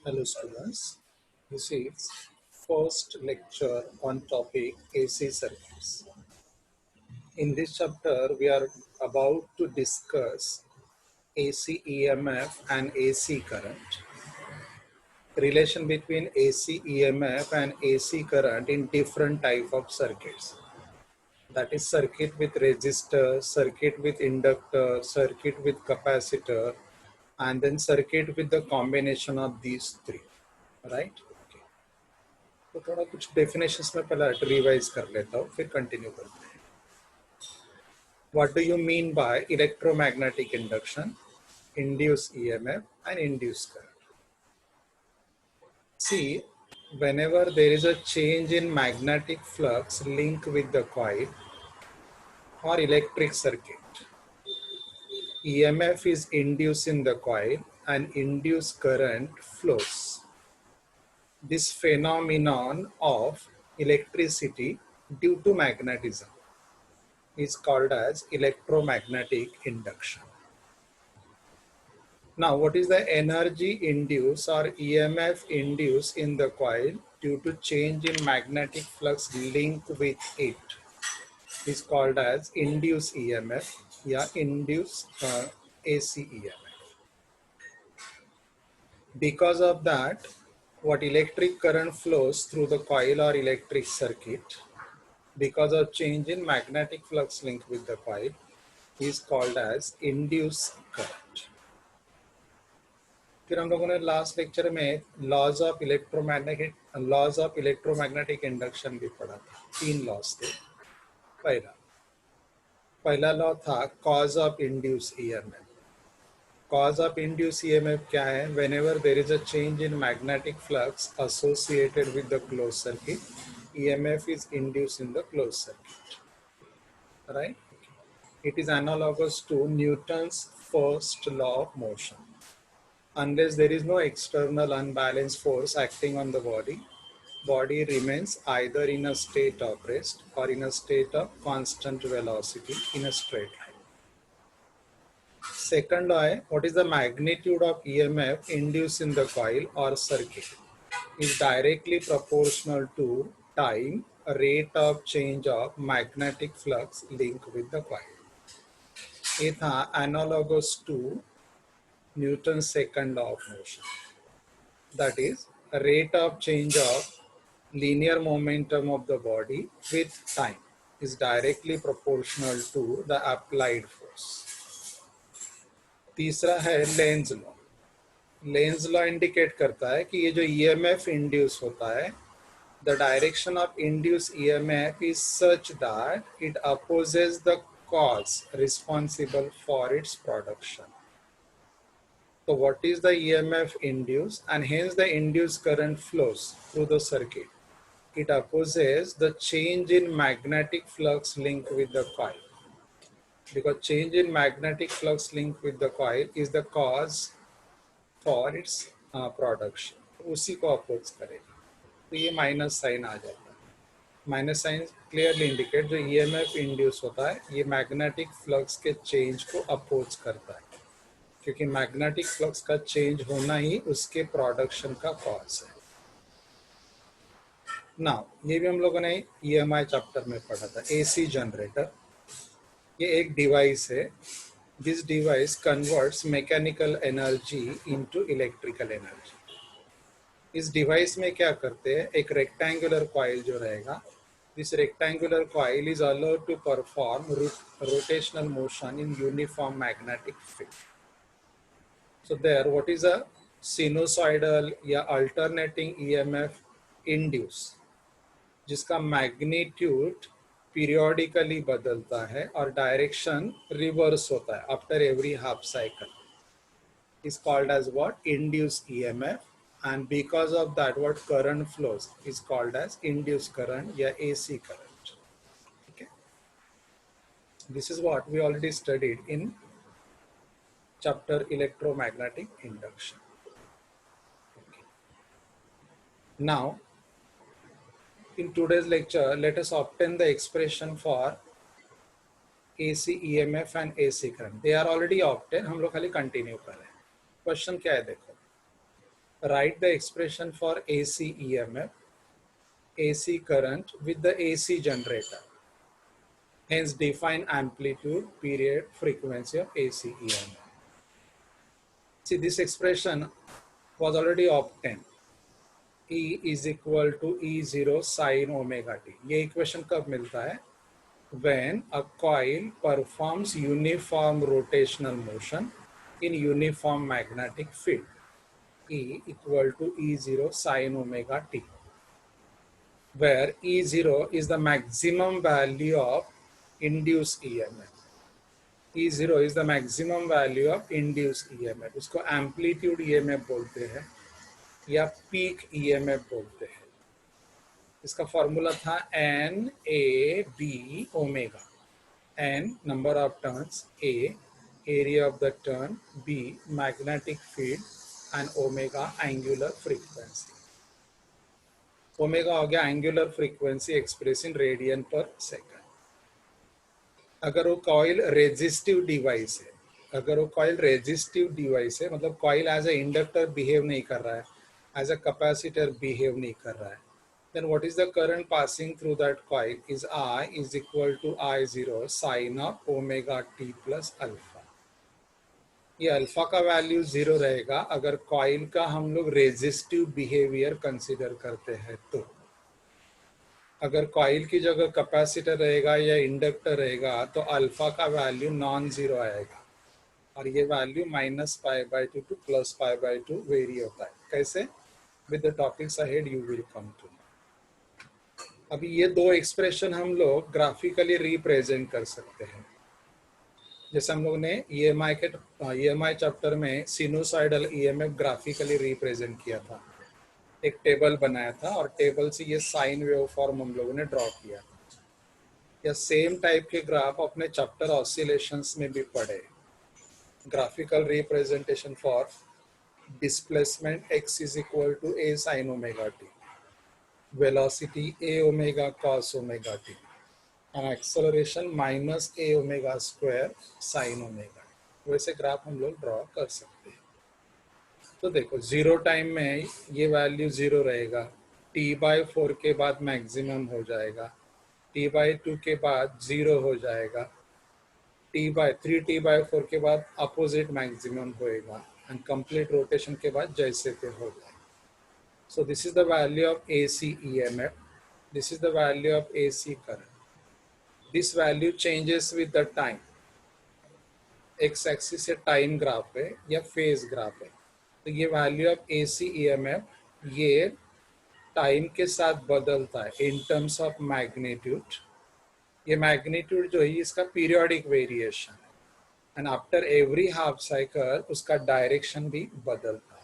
Hello students, this is first lecture on topic AC circuits. In this chapter, we are about to discuss AC EMF and AC current, relation between AC EMF and AC current in different type of circuits. That is circuit with resistor, circuit with inductor, circuit with capacitor, and then circuit with the combination of these three, right? तो थोड़ा कुछ definitions में पहले revise कर लेता हूँ फिर continue करते हैं. What do you mean by electromagnetic induction, induced EMF and induced current? See, whenever there is a change in magnetic flux linked with the coil or electric circuit, EMF is induced in the coil and induced current flows. This phenomenon of electricity due to magnetism is called as electromagnetic induction. Now, what is the energy induced or EMF induced in the coil due to change in magnetic flux linked with it is called as induced EMF, induced AC EMF. Because of that, what electric current flows through the coil or electric circuit because of change in magnetic flux linked with the coil is called as induced current. फिर हम लोगों ने last lecture में laws of electromagnetic induction भी पढ़ा था. 3 laws थे. पहला लॉ था cause of induce EMF. Cause of induce EMF क्या है? Whenever there is a change in magnetic flux associated with the close circuit, EMF is induced in the close circuit, right? It is analogous to Newton's first law of motion. Unless there is no external unbalanced force acting on the body remains either in a state of rest or in a state of constant velocity in a straight line. Second law, what is the magnitude of EMF induced in the coil or circuit is directly proportional to time, rate of change of magnetic flux linked with the coil. ये था analogous to Newton's second law of motion. That is, a rate of change of linear momentum of the body with time is directly proportional to the applied force. तीसरा है Lenz law. Lenz law indicate करता है कि ये जो EMF induce होता है, the direction of induced EMF is such that it opposes the cause responsible for its production. So what is the EMF induced, and hence the induced current flows through the circuit? It opposes the change in magnetic flux linked with the coil, because change in magnetic flux linked with the coil is the cause for its production. उसी को oppose करेगा. तो ये minus sign आ जाता है. Minus sign clearly indicate जो EMF induce होता है ये मैग्नेटिक फ्लक्स के चेंज को अपोज करता है, क्योंकि मैग्नेटिक फ्लक्स का चेंज होना ही उसके प्रोडक्शन का कॉज है. नाउ ये भी हम लोगों ने EMI चैप्टर में पढ़ा था. AC जनरेटर ये एक डिवाइस है. This device converts mechanical energy into electrical energy. इस डिवाइस में क्या करते हैं, एक रेक्टेंगुलर कॉइल जो रहेगा, this rectangular coil is allowed to perform rotational motion in uniform magnetic field. So there, what is a sinusoidal या alternating EMF induce, जिसका मैग्नीट्यूड पीरियोडिकली बदलता है और डायरेक्शन रिवर्स होता है after every half cycle, is called as what? Induced EMF. And because of that, what current flows is called as induced current या AC current. Okay, this is what we already studied in chapter electromagnetic induction. Okay. Now, in today's lecture, let us obtain the expression for AC EMF and AC current. They are already obtained. हम लोग खाली continue कर रहे हैं. Question क्या है देखो. Write the expression for AC EMF, AC current with the AC generator. Hence define amplitude, period, frequency of AC EMF. See, this expression was already obtained. E is equal to E0 sin omega t. ये equation कब मिलता है? When a coil performs uniform rotational motion in uniform magnetic field. E equal to E0 sin omega t, where E0 is the maximum value of induced EMF. E0 is the maximum value of induced EMF. उसको amplitude EMF बोलते हैं या peak EMF बोलते हैं. इसका formula था N A B omega. N number of turns, A area of the turn, B magnetic field and omega angular frequency. Omega हो गया angular frequency express in radian per second. अगर वो coil resistive device है, मतलब coil as a inductor behave नहीं कर रहा है, एज अ कैपेसिटर बिहेव नहीं कर रहा है, then what is the current passing through that coil is I is equal to I0 sin of omega t plus alpha. ये अल्फा का वैल्यू 0 रहेगा अगर कॉइल का हम लोग रेजिस्टिव बिहेवियर कंसीडर करते हैं. तो अगर कॉइल की जगह कैपेसिटर रहेगा या इंडक्टर रहेगा तो अल्फा का वैल्यू नॉन जीरो आएगा और ये वैल्यू -π/2 टू +π/2 वेरी होता है. कैसे? With the topics ahead you will come to. अभी ये दो एक्सप्रेशन हम लोग ग्राफिकली रिप्रेजेंट कर सकते हैं. जैसे हम लोग ने EMI चैप्टर में सिनुसाइडल EMF ग्राफिकली रिप्रेजेंट किया था. एक टेबल बनाया था और टेबल से ये साइन वेव फॉर्म हम लोगों ने ड्रॉ किया. या सेम टाइप के ग्राफ अपने चैप्टर ऑसिलेशंस में भी पढ़े. Graphical representation for displacement x is equal to a sin omega t, velocity a omega cos omega t, and acceleration minus a omega square sin omega. वैसे graph हम लोग draw कर सकते हैं. तो देखो जीरो टाइम में ये वैल्यू 0 रहेगा, t/4 के बाद मैक्सिमम हो जाएगा, t/2 के बाद 0 हो जाएगा, t/4 के बाद अपोजिट मैक्सिमम होएगा एंड कंप्लीट रोटेशन के बाद जैसे थे हो जाएगा. So this is the value of AC EMF. This is the value of AC current. This value changes with the time. X axis से टाइम ग्राफ है या फेज ग्राफ है. तो ये वैल्यू ऑफ AC EMF ये time के साथ बदलता है इन टर्म्स ऑफ मैग्नीट्यूड. ये मैग्नीट्यूड जो है इसका पीरियोडिक वेरिएशन है and after every half cycle उसका डायरेक्शन भी बदलता है.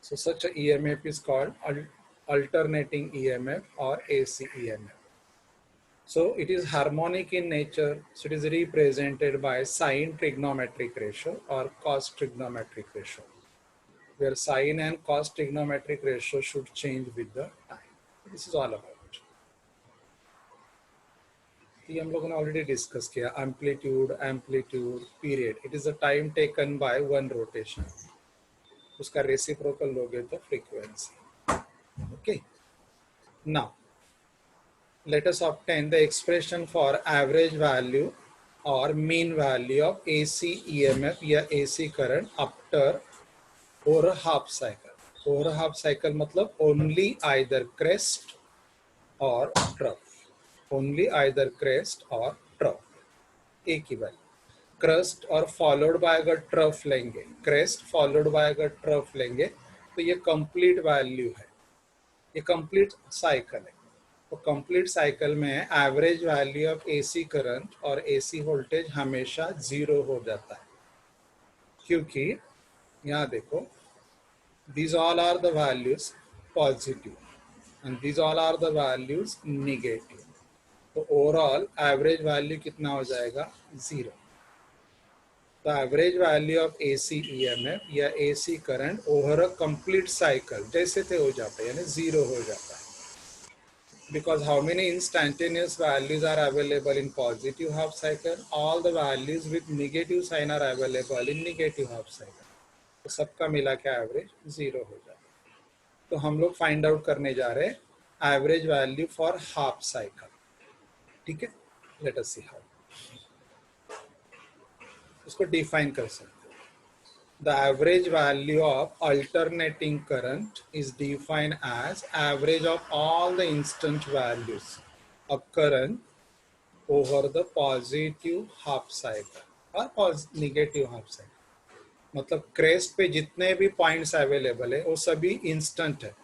So such a EMF is called alternating EMF or AC EMF. So it is harmonic in nature. So it is represented by sine trigonometric ratio or cos trigonometric ratio, where sine and cos trigonometric ratio should change with the time. This is all about. ये हम लोगों ने already discuss किया. Amplitude, period. It is the time taken by one rotation. उसका reciprocal लोगे तो frequency. Okay. Now let us obtain the expression for average value or mean value of AC EMF या AC current after over half cycle. Over half cycle मतलब only either crest or trough. Only either crest or trough एक ही वैल्यू. Crest or followed by अगर trough लेंगे, crest followed by अगर trough लेंगे तो ये कंप्लीट वैल्यू है, ये कंप्लीट साइकिल है. तो कंप्लीट साइकिल में average value of AC current और AC वोल्टेज हमेशा 0 हो जाता है. क्योंकि यहाँ देखो, these all are the values positive and these all are the values negative. तो ओवरऑल एवरेज वैल्यू कितना हो जाएगा? 0. The average value of AC EMF या AC current over a complete cycle जैसे थे हो जाता है, यानी 0 हो जाता है. Because how many instantaneous values are available in positive half cycle? All the values with negative sign are available in negative half cycle. तो सबका मिला के एवरेज 0 हो जाता है. तो हम लोग फाइंड आउट करने जा रहे हैं average value for half cycle. ठीक है, लेट अस सी हाउ. इसको डिफाइन कर सकते हैं. The average value of alternating current is defined as average of all the instant values of current over the positive half cycle or negative half cycle. मतलब crest पे जितने भी points available है वो सभी इंस्टेंट है.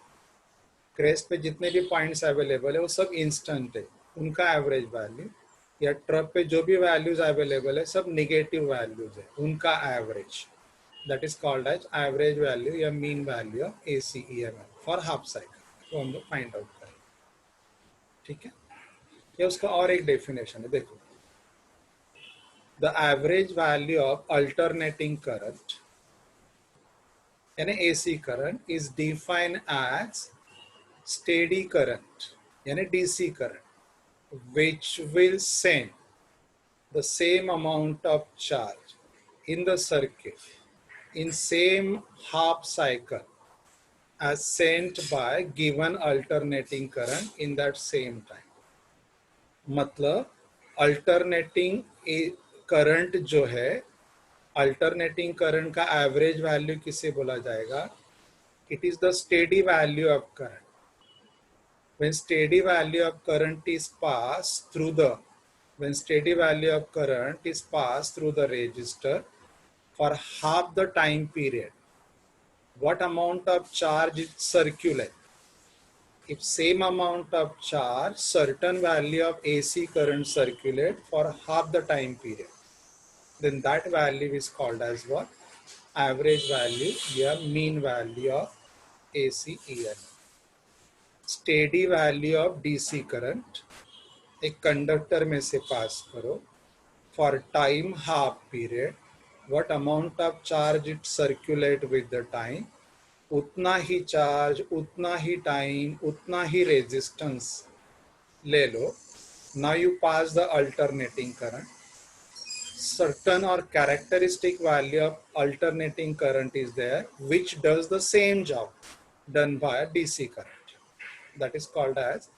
क्रेस्ट पे जितने भी पॉइंट्स अवेलेबल है वो सब इंस्टेंट है, उनका एवरेज वैल्यू. या ट्रप पे जो भी वैल्यूज अवेलेबल है सब निगेटिव वैल्यूज है, उनका average. That is called as average value या mean value of ACEMF for half cycle. तो हम लोग फाइंड आउट करें. ठीक है, ये उसका और एक डेफिनेशन है. देखो, the average value of alternating current यानी AC current is defined as steady current यानी DC current which will send the same amount of charge in the circuit in same half cycle as sent by given alternating current in that same time. मतलब alternating current जो है, alternating current का average value किसे बोला जाएगा? It is the steady value of current. When steady value of current is passed through the resistor for half the time period, what amount of charge it circulate? If same amount of charge, certain value of AC current circulate for half the time period, then that value is called as what? Average value या mean value of ACEMF. Steady value of DC current एक conductor में से पास करो for time half period, what amount of charge it circulate with the time, उतना ही charge, उतना ही time, उतना ही resistance ले लो. Now you pass the alternating current. certain or characteristic value of alternating current is there which does the same job done by a DC current. That is called as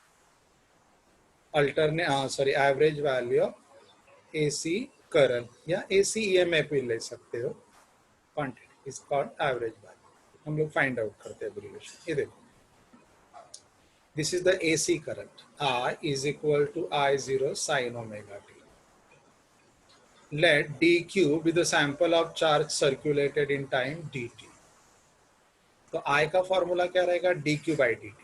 average value of AC current या AC EMF भी ले सकते हो. Quantity is called average value. हम लोग find out करते हैं abbreviation. ये देखो, this is the AC current. I is equal to I0 sin omega t. Let dq be the sample of charge circulated in time dt. तो I का formula क्या रहेगा? dq by dt.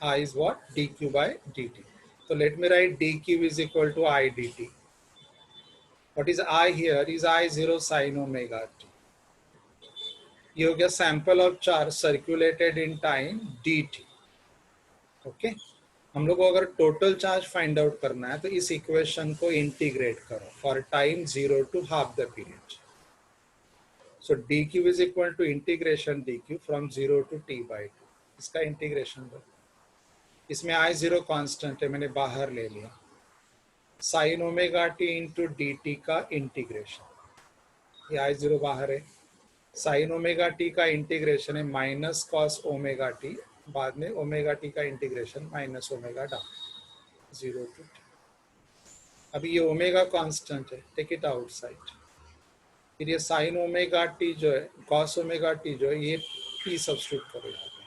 I is what? dq by dt. So let me write dq is equal to I dt. What is I here? Is I0 sin omega t. ये हो गया sample of charge circulated in time dt. Okay? हम लोग को अगर total charge find out करना है तो इस इक्वेशन को इंटीग्रेट करो for time 0 to half the period. So dq is equal to integration dq from 0 to t by 2. इसका इंटीग्रेशन दो. इसमें I0 कांस्टेंट है, मैंने बाहर ले लिया. Sine omega T into D T का इंटीग्रेशन, ये I0 बाहर है. साइन ओमेगा टी का इंटीग्रेशन है माइनस कॉस ओमेगा टी, बाद में ओमेगा टी का integration minus omega down 0 to t. अभी ये ओमेगा कांस्टेंट है, टेक इट आउटसाइड. फिर ये साइन ओमेगा टी जो है, कॉस ओमेगा टी जो है, ये टी सब्स्टिट्यूट करो यहाँ पे,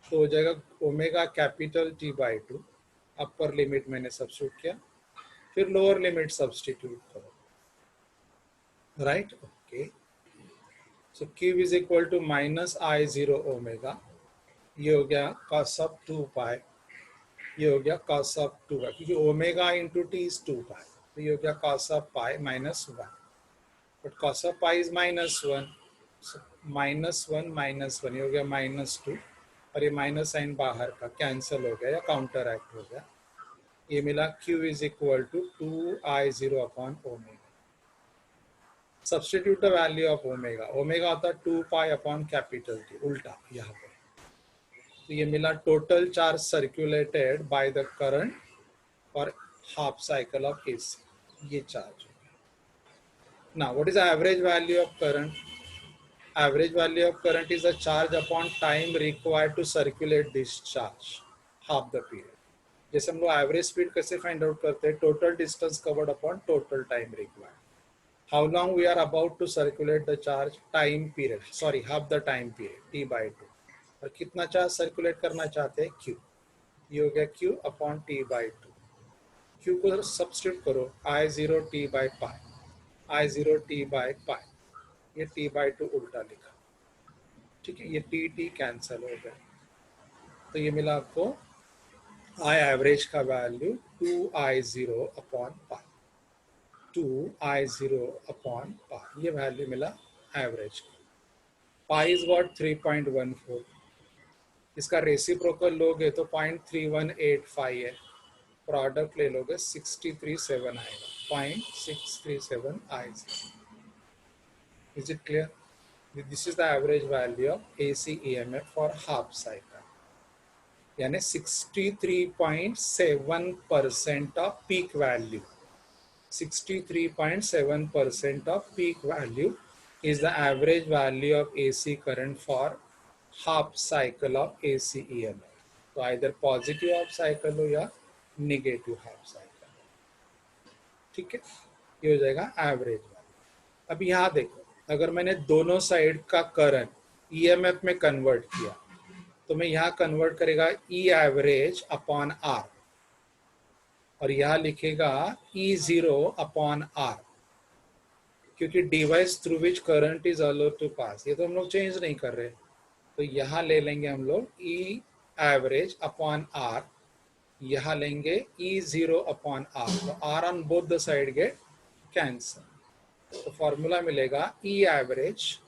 तो हो जाएगा omega capital T by 2. Upper limit मैंने सब्स्टिट्यूट किया, फिर लोअर लिमिट सब्स्टिट्यूट करो. Right, okay. So Q is equal to minus I0 omega, ये हो गया कॉस ऑफ 2 पाई, ये हो गया कॉस ऑफ 2 पाई, क्योंकि ओमेगा इंटू टी इज 2 पाई, तो ये हो गया cos of pi minus 1. But cos of pi is minus 1, minus 1 ये हो गया माइनस 2, और ये माइनस साइन बाहर का कैंसिल हो गया या काउंटर एक्ट हो गया. ये मिला Q is equal to 2I0 upon omega. Substitute the value of omega. Omega होता है 2 पाई अपॉन कैपिटल टी, उल्टा यहाँ पे. तो ये मिला total charge circulated by the current for half cycle of AC. ये चार्ज हो गया. Now what is the average value of current? Average value of current is the charge upon time required to circulate this charge half the period. जैसे हम लोग average speed कैसे find out करते हैं, total distance covered upon total time required. How long we are about to circulate the charge, time period, sorry half the time period t/2. और कितना charge circulate करना चाहते हैं, q. ये हो गया q अपॉन t/2. q को substitute करो, I0 t/पाई, I0 t/पाई, ये t/2 उल्टा लिखा. ठीक है, ये t कैंसल हो गया. तो ये मिला आपको I एवरेज का value 2I0 upon pi, 2I0 upon pi, ये वैल्यू मिला एवरेज का. Pi is what 3.14. इसका रेसिप्रोकल लोगे तो 0.3185 है. प्रोडक्ट ले लोगे 637 आएगा, 0.637 आएगा. Is it clear? This is the average value of AC EMF for half cycle. यानी 63.7% off peak value, 63.7% of peak value is the average value of AC current for half cycle of AC EMF. तो either positive half cycle हो या negative half cycle. ठीक है, ये हो जाएगा average value. अब यहाँ देखो, अगर मैंने दोनों साइड का करंट EMF में कन्वर्ट किया तो मैं यहाँ कन्वर्ट करेगा E एवरेज अपॉन R, और यहाँ लिखेगा E0 अपॉन R, क्योंकि device through which current is allowed to pass, ये तो हम लोग चेंज नहीं कर रहे. तो यहाँ ले लेंगे हम लोग E एवरेज अपॉन R, यहाँ लेंगे E0 अपॉन R. तो R on both the side get cancel. तो फॉर्मूला मिलेगा E average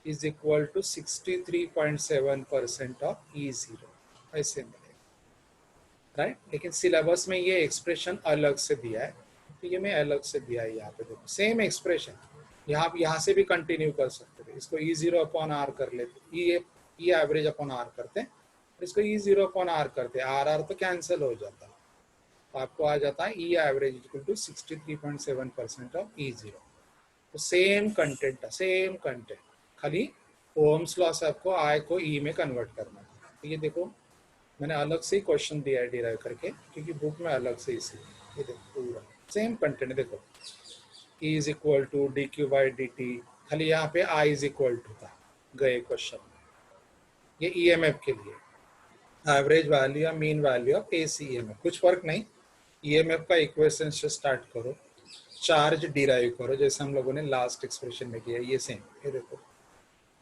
is equal to 63.7% of E0, ऐसे मिलेगा. राइट, लेकिन सिलेबस में ये एक्सप्रेशन अलग से दिया है, तो ये मैं अलग से दिया है. यहाँ पे देखो सेम एक्सप्रेशन, यहाँ से भी कंटिन्यू कर सकते थे. इसको E0 अपॉन R कर लेते, E एवरेज अपॉन R करते, इसको E0 अपॉन R करते, R तो कैंसिल हो जाता, तो आपको आ जाता है E average equal to 63.7% of E0. तो सेम कंटेंट, सेम कंटेंट, खाली ओम्स लॉ से आपको I को E में कन्वर्ट करना है. तो ये देखो मैंने अलग से ही क्वेश्चन दिया है डिराइव करके, क्योंकि बुक में अलग से इसलिए. ये देखो पूरा सेम कंटेंट, देखो E is equal to dq/dt, खाली यहाँ पे I इज इक्वल टू था गए क्वेश्चन में. ये EMF के लिए एवरेज वैल्यू या mean value of AC EMF, कुछ फर्क नहीं. EMF का इक्वेशन से स्टार्ट करो, चार्ज डिराइव करो, जैसे हम लोगों ने लास्ट एक्सप्रेशन में किया. ये सेम, ये देखो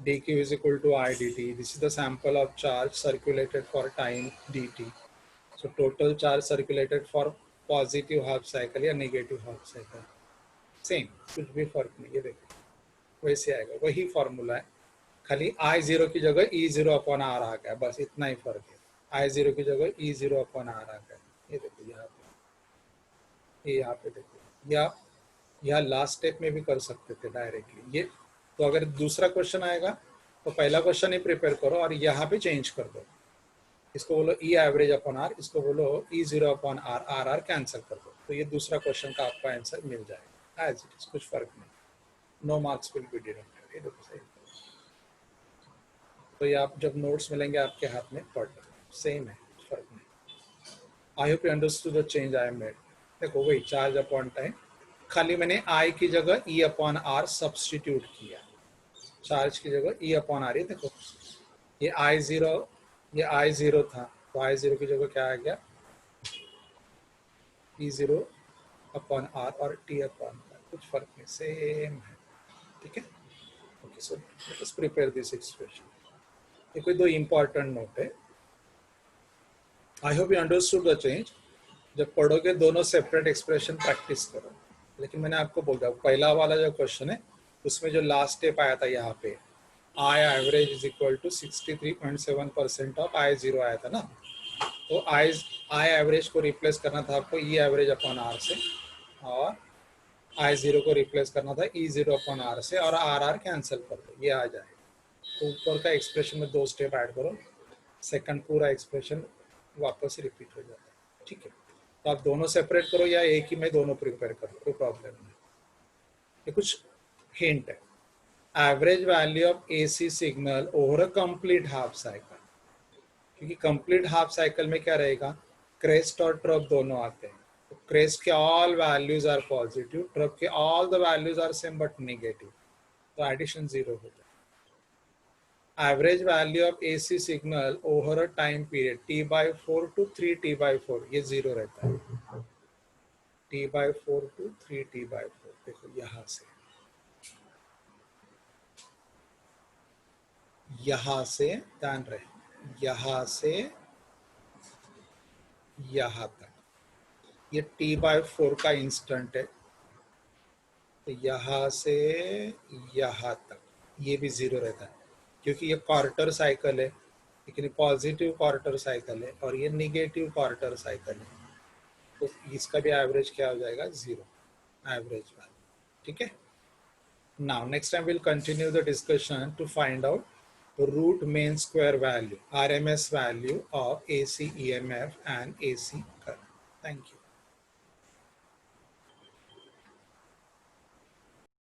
dq is equal to I dt. This is the sample of charge circulated for time dt. So total charge circulated for positive half cycle या negative half cycle, same, कुछ भी फर्क नहीं. ये देखो वैसे आएगा, वही फॉर्मूला है, खाली I0 की जगह E0 अपॉन R आ गया, बस इतना ही फर्क है. I0 की जगह E0 अपॉन R आ गया. ये देखो यहाँ पे, ये यहाँ पे देखो, या यहाँ लास्ट स्टेप में भी कर सकते थे डायरेक्टली. ये तो अगर दूसरा क्वेश्चन आएगा तो पहला क्वेश्चन ही प्रिपेयर करो और यहाँ पे चेंज कर दो. इसको बोलो E एवरेज अपॉन R, इसको बोलो E0 upon R, R cancel कर दो, तो ये दूसरा क्वेश्चन का आपका आंसर मिल जाएगा एज इट इज, कुछ फर्क नहीं. No marks will be deducted. ये देखो सही. तो ये आप जब नोट्स मिलेंगे आपके हाथ में पढ़ लो, सेम है, फर्क नहीं. I hope you understood the change I made. देखो वही चार्ज अपॉन टाइम, खाली मैंने I की जगह E अपॉन R सब्सटीट्यूट किया, चार्ज की जगह E अपॉन R. देखो ये I0 था, तो I0 की जगह क्या आ गया, E0 अपॉन R और T अपॉन R, कुछ फर्क नहीं, सेम है. ठीक है, okay. So let us prepare this expression. ये कोई दो इंपॉर्टेंट नोट है. I hope you understood the change. जब पढ़ोगे दोनों सेपरेट एक्सप्रेशन प्रैक्टिस करो. लेकिन मैंने आपको बोला पहला वाला जो क्वेश्चन है उसमें जो लास्ट स्टेप आया था यहाँ पे I average is equal to 63.7% of I0 आया था ना, तो I एवरेज को रिप्लेस करना था आपको E एवरेज अपॉन R से, और I0 को रिप्लेस करना था E0 अपॉन R से, और R कैंसिल कर दो, ये आ जाएगा. तो ऊपर का एक्सप्रेशन में दो स्टेप ऐड करो, सेकंड पूरा एक्सप्रेशन वापस रिपीट हो जाता है. ठीक है, तो आप दोनों सेपरेट करो या एक ही में दोनों प्रिपेयर करो, कोई प्रॉब्लम नहीं. ये कुछ हिंट है. Average value of AC signal over a complete half cycle, क्योंकि कंप्लीट हाफ साइकिल में क्या रहेगा, क्रेस्ट और ट्रफ दोनों आते हैं। तो क्रेस्ट के all values are positive, trough के all the values are same but negative, तो एडिशन 0 हो जाए। Average value of AC signal over a time period T/4 to 3T/4, ये 0 रहता है। T/4 to 3T/4, देखो यहां से ध्यान रहे, यहां से यहां तक, ये T/4 का इंस्टेंट है। तो यहाँ से यहाँ तक ये भी 0 रहता है, क्योंकि ये क्वार्टर साइकिल है, लेकिन पॉजिटिव क्वार्टर साइकिल है और ये निगेटिव क्वार्टर साइकिल है। तो इसका भी एवरेज क्या हो जाएगा, 0 एवरेज वैल्यू। ठीक है। Now next time will continue the discussion to find out root mean square value, RMS value of AC EMF and AC current. Thank you.